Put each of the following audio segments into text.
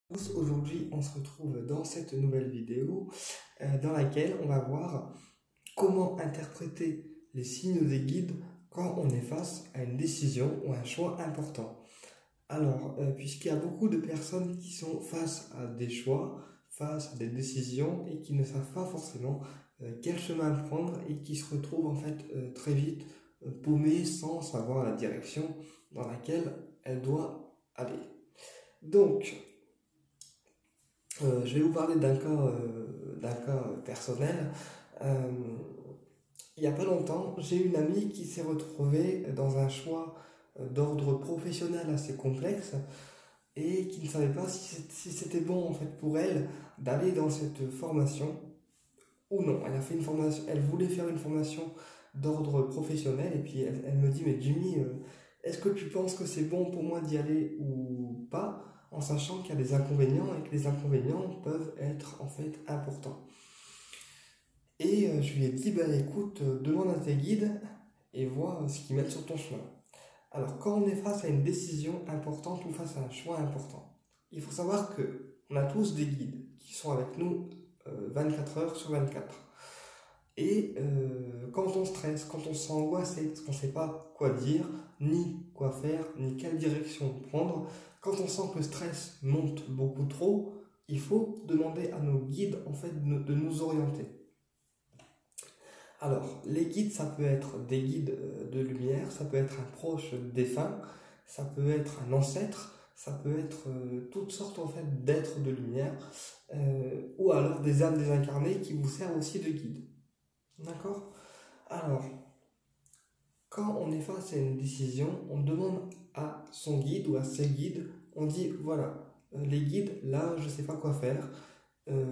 Aujourd'hui, on se retrouve dans cette nouvelle vidéo dans laquelle on va voir comment interpréter les signes des guides quand on est face à une décision ou un choix important. Alors, puisqu'il y a beaucoup de personnes qui sont face à des choix, face à des décisions et qui ne savent pas forcément quel chemin prendre et qui se retrouvent en fait très vite paumées sans savoir la direction dans laquelle elles doivent aller. Donc, je vais vous parler d'un cas personnel. Euh, il n'y a pas longtemps, j'ai une amie qui s'est retrouvée dans un choix d'ordre professionnel assez complexe et qui ne savait pas si c'était bon en fait pour elle d'aller dans cette formation ou non. Elle a fait une formation, elle voulait faire une formation d'ordre professionnel et puis elle me dit mais Jimmy, est-ce que tu penses que c'est bon pour moi d'y aller ou pas, en sachant qu'il y a des inconvénients et que les inconvénients peuvent être en fait importants. Et je lui ai dit, ben écoute, demande à tes guides et vois ce qu'ils mettent sur ton chemin. Alors quand on est face à une décision importante ou face à un choix important, il faut savoir que on a tous des guides qui sont avec nous 24 heures sur 24. Et quand on stresse, quand on se sent angoissé, parce qu'on ne sait pas quoi dire, ni quoi faire, ni quelle direction prendre, quand on sent que le stress monte beaucoup trop, il faut demander à nos guides en fait de nous orienter. Alors, les guides, ça peut être des guides de lumière, ça peut être un proche défunt, ça peut être un ancêtre, ça peut être toutes sortes en fait d'êtres de lumière, ou alors des âmes désincarnées qui vous servent aussi de guides. D'accord? Alors, quand on est face à une décision, on demande à son guide ou à ses guides, on dit voilà, les guides, là, je ne sais pas quoi faire,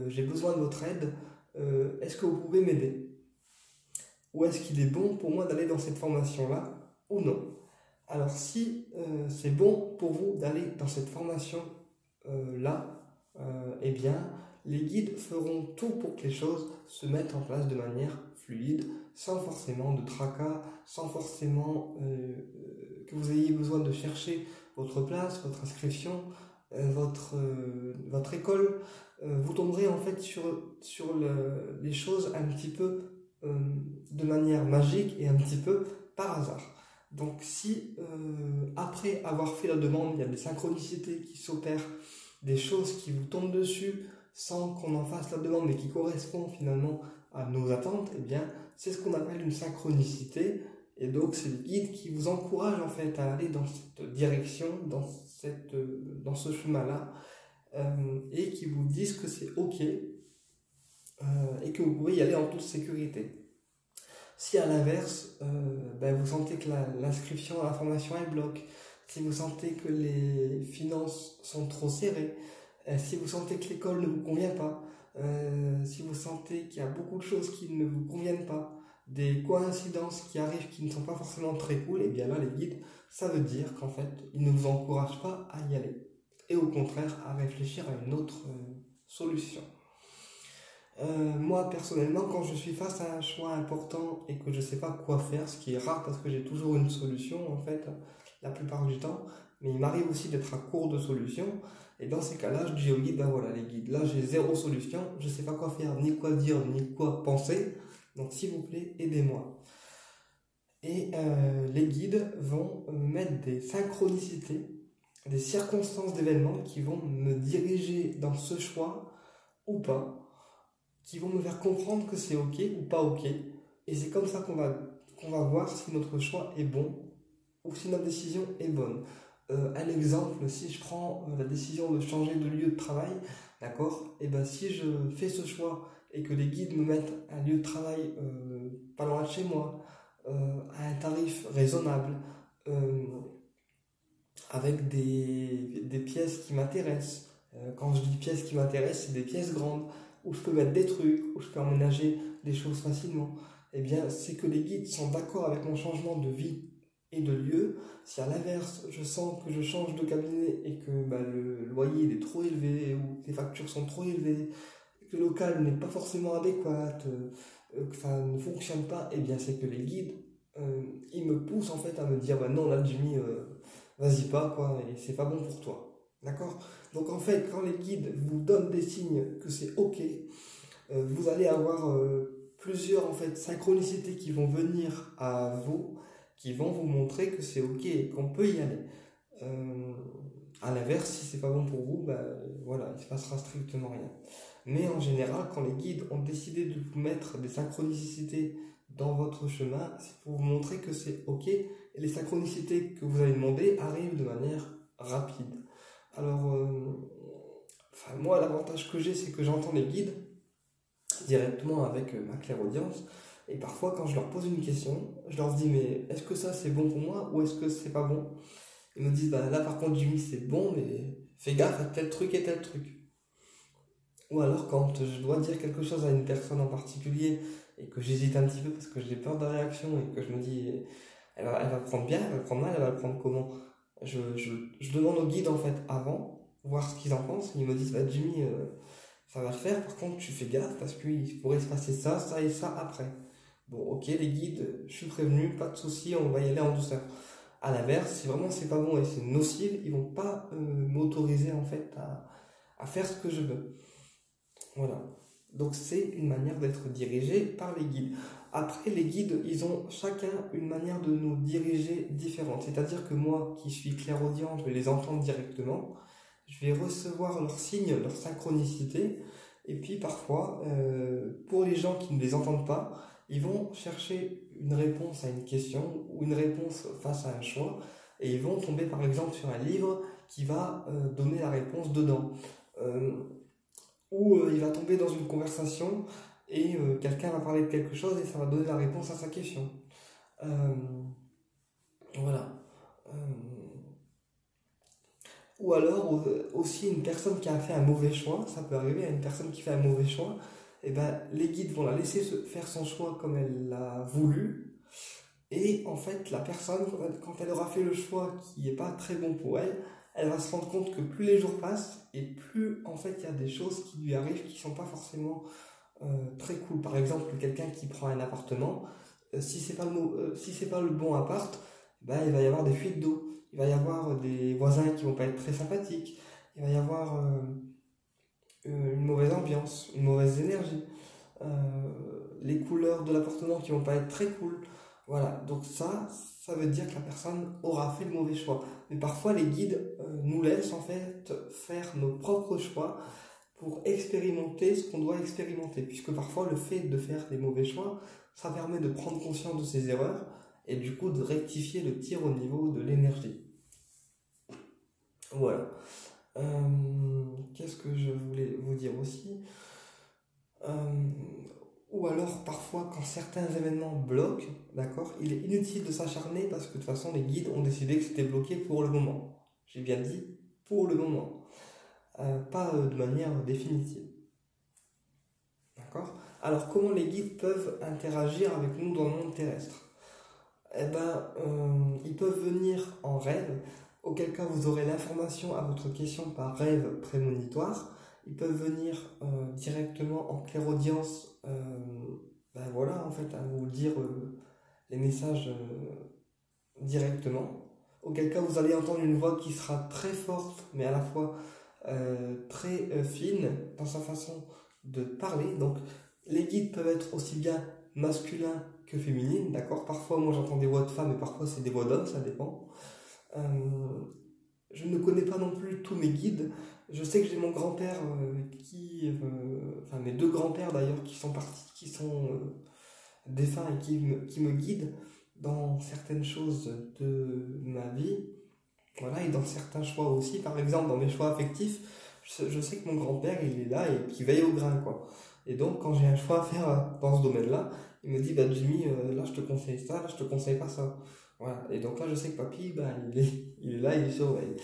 j'ai besoin de votre aide, est-ce que vous pouvez m'aider? Ou est-ce qu'il est bon pour moi d'aller dans cette formation-là ou non? Alors, si c'est bon pour vous d'aller dans cette formation-là, eh bien, les guides feront tout pour que les choses se mettent en place de manière fluide, sans forcément de tracas, sans forcément que vous ayez besoin de chercher votre place, votre inscription, votre école. Vous tomberez en fait sur les choses un petit peu de manière magique et un petit peu par hasard. Donc si après avoir fait la demande, il y a des synchronicités qui s'opèrent, des choses qui vous tombent dessus sans qu'on en fasse la demande mais qui correspondent finalement à nos attentes, eh bien c'est ce qu'on appelle une synchronicité, et donc c'est le guide qui vous encourage en fait à aller dans cette direction, dans ce chemin-là, et qui vous disent que c'est ok et que vous pouvez y aller en toute sécurité. Si à l'inverse, vous sentez que l'inscription à la formation est bloque, si vous sentez que les finances sont trop serrées, si vous sentez que l'école ne vous convient pas, si vous sentez qu'il y a beaucoup de choses qui ne vous conviennent pas, des coïncidences qui arrivent qui ne sont pas forcément très cool, et bien là les guides, ça veut dire qu'en fait, ils ne vous encouragent pas à y aller. Et au contraire, à réfléchir à une autre solution. Moi personnellement, quand je suis face à un choix important et que je ne sais pas quoi faire, ce qui est rare parce que j'ai toujours une solution en fait, la plupart du temps, mais il m'arrive aussi d'être à court de solutions, et dans ces cas-là, je dis aux guides, ben voilà les guides, là j'ai zéro solution, je ne sais pas quoi faire, ni quoi dire, ni quoi penser, donc s'il vous plaît, aidez-moi. Et les guides vont mettre des synchronicités, des circonstances d'événements qui vont me diriger dans ce choix ou pas, qui vont me faire comprendre que c'est ok ou pas ok. Et c'est comme ça qu'on va voir si notre choix est bon ou si notre décision est bonne. Un exemple, si je prends la décision de changer de lieu de travail, d'accord, et ben si je fais ce choix et que les guides me mettent un lieu de travail pas loin de chez moi, à un tarif raisonnable, avec des pièces qui m'intéressent. Quand je dis pièces qui m'intéressent, c'est des pièces grandes, où je peux mettre des trucs, où je peux emménager des choses facilement. Eh bien, c'est que les guides sont d'accord avec mon changement de vie et de lieu. Si à l'inverse, je sens que je change de cabinet et que le loyer il est trop élevé, ou que les factures sont trop élevées, que le local n'est pas forcément adéquat, que ça ne fonctionne pas, eh bien c'est que les guides, ils me poussent en fait à me dire, bah non là Jimmy, vas-y pas quoi, et c'est pas bon pour toi. D'accord? Donc en fait, quand les guides vous donnent des signes que c'est OK, vous allez avoir plusieurs en fait synchronicités qui vont venir à vous, qui vont vous montrer que c'est OK et qu'on peut y aller. À l'inverse, si c'est pas bon pour vous, voilà, il se passera strictement rien. Mais en général, quand les guides ont décidé de vous mettre des synchronicités dans votre chemin, c'est pour vous montrer que c'est OK et les synchronicités que vous avez demandées arrivent de manière rapide. Alors, moi, l'avantage que j'ai, c'est que j'entends les guides directement avec ma clairaudience. Et parfois, quand je leur pose une question, je leur dis, mais est-ce que ça c'est bon pour moi ou est-ce que c'est pas bon? Ils me disent, là par contre, Jimmy, c'est bon, mais fais gaffe à tel truc et tel truc. Ou alors, quand je dois dire quelque chose à une personne en particulier et que j'hésite un petit peu parce que j'ai peur de la réaction et que je me dis, elle va le prendre bien, elle va le prendre mal, elle va le prendre comment? Je demande au guide en fait avant, voir ce qu'ils en pensent. Ils me disent, bah Jimmy, ça va le faire, par contre, tu fais gaffe parce qu'il pourrait se passer ça, ça et ça après. Bon, ok, les guides, je suis prévenu, pas de souci, on va y aller en douceur. À l'inverse, si vraiment c'est pas bon et c'est nocif, ils vont pas m'autoriser en fait à faire ce que je veux. Voilà. Donc c'est une manière d'être dirigé par les guides. Après, les guides, ils ont chacun une manière de nous diriger différente. C'est-à-dire que moi, qui suis clairaudient, je vais les entendre directement. Je vais recevoir leurs signes, leur synchronicité. Et puis parfois, pour les gens qui ne les entendent pas, ils vont chercher une réponse à une question ou une réponse face à un choix. Et ils vont tomber par exemple sur un livre qui va donner la réponse dedans. Ou il va tomber dans une conversation et quelqu'un va parler de quelque chose et ça va donner la réponse à sa question. Voilà. Ou alors aussi une personne qui a fait un mauvais choix, ça peut arriver à une personne qui fait un mauvais choix, et ben les guides vont la laisser faire son choix comme elle l'a voulu, et en fait la personne, quand elle aura fait le choix qui n'est pas très bon pour elle, elle va se rendre compte que plus les jours passent, et plus en fait il y a des choses qui lui arrivent qui ne sont pas forcément très cool. Par exemple, quelqu'un qui prend un appartement, si c'est pas si c'est pas le bon appart, ben, il va y avoir des fuites d'eau. Il va y avoir des voisins qui vont pas être très sympathiques. Il va y avoir une mauvaise ambiance, une mauvaise énergie. Les couleurs de l'appartement qui vont pas être très cool. Voilà, donc ça veut dire que la personne aura fait le mauvais choix. Mais parfois, les guides nous laissent en fait faire nos propres choix pour expérimenter ce qu'on doit expérimenter. Puisque parfois, le fait de faire des mauvais choix, ça permet de prendre conscience de ses erreurs et du coup de rectifier le tir au niveau de l'énergie. Voilà. Qu'est-ce que je voulais vous dire aussi? Ou alors parfois quand certains événements bloquent, d'accord, il est inutile de s'acharner parce que de toute façon les guides ont décidé que c'était bloqué pour le moment. J'ai bien dit pour le moment, pas de manière définitive. D'accord? Alors comment les guides peuvent interagir avec nous dans le monde terrestre? Eh ben, ils peuvent venir en rêve, auquel cas vous aurez l'information à votre question par rêve prémonitoire. Ils peuvent venir directement en clairaudience, ben voilà, en fait, à vous dire les messages directement. Auquel cas vous allez entendre une voix qui sera très forte, mais à la fois très fine dans sa façon de parler. Donc, les guides peuvent être aussi bien masculins que féminines, d'accord? Parfois, moi, j'entends des voix de femmes et parfois, c'est des voix d'hommes, ça dépend. Je ne connais pas non plus tous mes guides. Je sais que j'ai mon grand-père enfin mes deux grands-pères d'ailleurs, qui sont partis, qui sont défunts et qui me guident dans certaines choses de ma vie. Voilà, et dans certains choix aussi. Par exemple, dans mes choix affectifs, je sais que mon grand-père, il est là et qui veille au grain, quoi. Et donc, quand j'ai un choix à faire dans ce domaine-là, il me dit, bah Jimmy, là je te conseille ça, là je te conseille pas ça. Voilà. Et donc là, je sais que papy, bah, il est là, il surveille.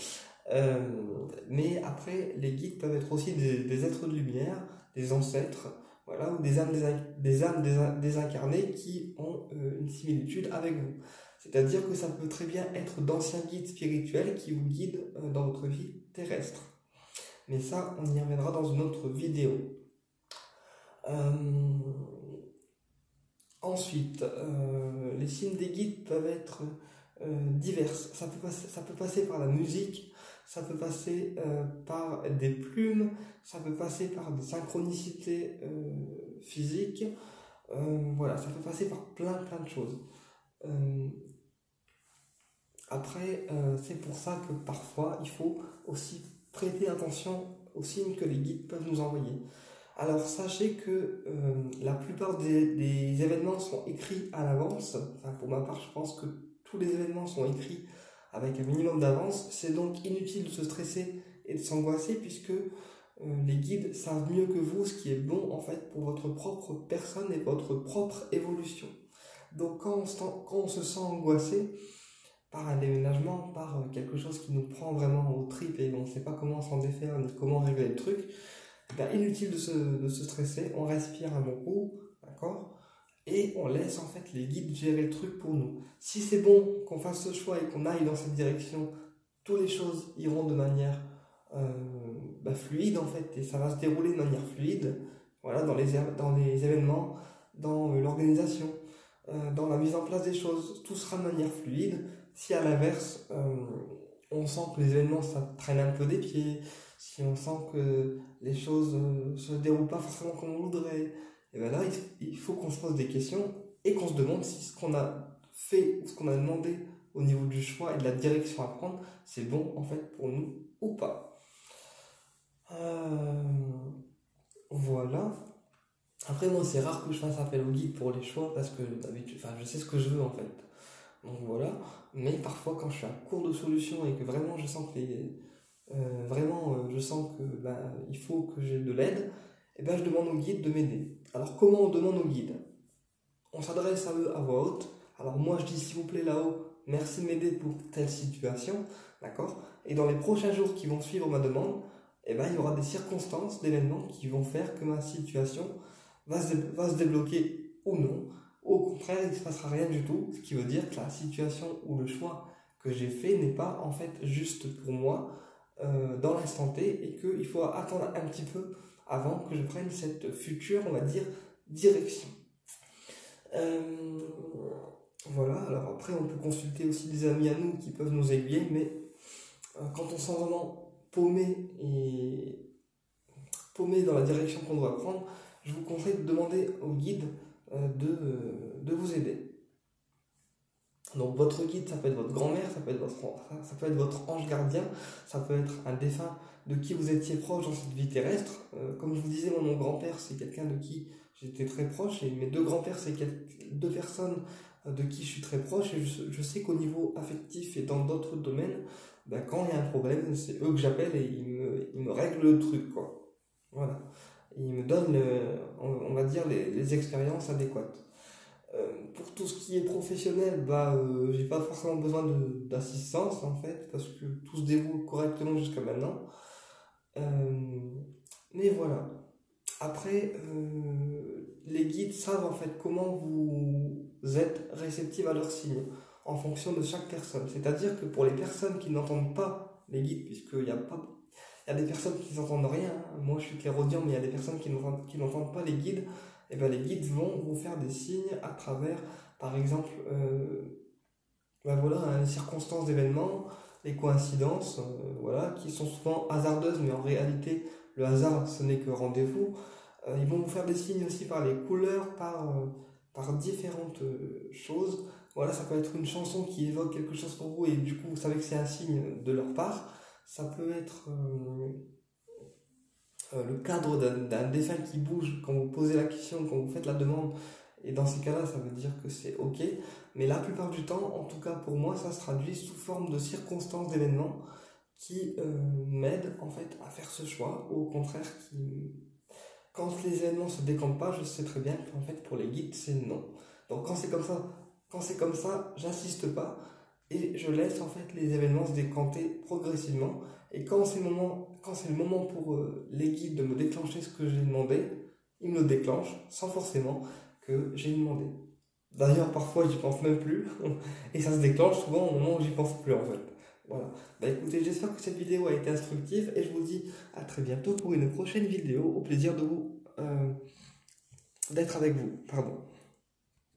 Mais après, les guides peuvent être aussi des êtres de lumière, des ancêtres, voilà, ou des âmes désincarnées qui ont une similitude avec vous. C'est-à-dire que ça peut très bien être d'anciens guides spirituels qui vous guident dans votre vie terrestre. Mais ça, on y reviendra dans une autre vidéo. Ensuite, les signes des guides peuvent être divers. Ça peut passer par la musique, ça peut passer par des plumes, ça peut passer par des synchronicités physiques, voilà, ça peut passer par plein de choses. Après, c'est pour ça que parfois, il faut aussi prêter attention aux signes que les guides peuvent nous envoyer. Alors, sachez que la plupart des événements sont écrits à l'avance. Enfin, pour ma part, je pense que tous les événements sont écrits avec un minimum d'avance. C'est donc inutile de se stresser et de s'angoisser puisque les guides savent mieux que vous ce qui est bon en fait pour votre propre personne et votre propre évolution. Donc, quand on se sent angoissé par un déménagement, par quelque chose qui nous prend vraiment aux tripes et on ne sait pas comment s'en défaire ni comment régler le truc, inutile de se stresser, on respire un bon coup, d'accord, et on laisse en fait les guides gérer le truc pour nous. Si c'est bon qu'on fasse ce choix et qu'on aille dans cette direction, toutes les choses iront de manière fluide en fait, et ça va se dérouler de manière fluide, voilà, dans les événements, dans l'organisation, dans la mise en place des choses, tout sera de manière fluide. Si à l'inverse, on sent que les événements ça traîne un peu des pieds, si on sent que les choses ne se déroulent pas forcément comme on voudrait, et bien là, il faut qu'on se pose des questions et qu'on se demande si ce qu'on a fait ou ce qu'on a demandé au niveau du choix et de la direction à prendre, c'est bon en fait pour nous ou pas. Voilà. Après, moi, c'est rare que je fasse appel au guide pour les choix parce que d'habitude, enfin, je sais ce que je veux en fait. Donc voilà. Mais parfois, quand je suis à court de solutions et que vraiment je sens que je sens que il faut que j'ai de l'aide, et ben je demande au guide de m'aider. Alors comment on demande au guide? On s'adresse à eux à voix haute. Alors moi je dis s'il vous plaît là-haut, merci de m'aider pour telle situation, d'accord? Et dans les prochains jours qui vont suivre ma demande, et ben il y aura des circonstances, d'événements qui vont faire que ma situation va se débloquer ou non. Au contraire, il ne se passera rien du tout, ce qui veut dire que la situation ou le choix que j'ai fait n'est pas en fait juste pour moi dans l'instant T et qu'il faut attendre un petit peu avant que je prenne cette future, on va dire, direction. Voilà, alors après on peut consulter aussi des amis à nous qui peuvent nous aiguiller, mais quand on sent vraiment paumé dans la direction qu'on doit prendre, je vous conseille de demander au guide de vous aider. Donc votre guide, ça peut être votre grand-mère, ça peut être votre ange gardien, ça peut être un défunt de qui vous étiez proche dans cette vie terrestre. Comme je vous disais, moi, mon grand-père, c'est quelqu'un de qui j'étais très proche, et mes deux grands-pères, c'est deux personnes de qui je suis très proche, et je sais qu'au niveau affectif et dans d'autres domaines, quand il y a un problème, c'est eux que j'appelle et ils me règlent le truc, quoi. Voilà. Ils me donnent, on va dire, les expériences adéquates. Pour tout ce qui est professionnel, j'ai pas forcément besoin d'assistance en fait, parce que tout se déroule correctement jusqu'à maintenant. Mais voilà. Après, les guides savent en fait comment vous êtes réceptifs à leurs signes en fonction de chaque personne. C'est-à-dire que pour les personnes qui n'entendent pas les guides, puisqu'il y a des personnes qui n'entendent rien, hein. Moi je suis clairaudient, mais il y a des personnes qui n'entendent pas les guides. Et les guides vont vous faire des signes à travers, par exemple, les circonstances d'événements, les coïncidences, qui sont souvent hasardeuses, mais en réalité, le hasard, ce n'est que rendez-vous. Ils vont vous faire des signes aussi par les couleurs, par différentes choses. Voilà, ça peut être une chanson qui évoque quelque chose pour vous, et du coup, vous savez que c'est un signe de leur part. Ça peut être le cadre d'un défunt qui bouge quand vous posez la question, quand vous faites la demande, et dans ces cas-là, ça veut dire que c'est ok. Mais la plupart du temps, en tout cas pour moi, ça se traduit sous forme de circonstances, d'événements qui m'aident en fait à faire ce choix, ou au contraire, quand les événements se décantent pas, je sais très bien qu'en fait pour les guides, c'est non. Donc quand c'est comme ça, j'insiste pas, et je laisse en fait les événements se décanter progressivement. Et quand c'est le moment pour les guides de me déclencher ce que j'ai demandé, ils me le déclenchent sans forcément que j'ai demandé. D'ailleurs, parfois, j'y pense même plus, et ça se déclenche souvent au moment où j'y pense plus en fait. Voilà. Écoutez, j'espère que cette vidéo a été instructive, et je vous dis à très bientôt pour une prochaine vidéo. Au plaisir d'être avec vous. Pardon.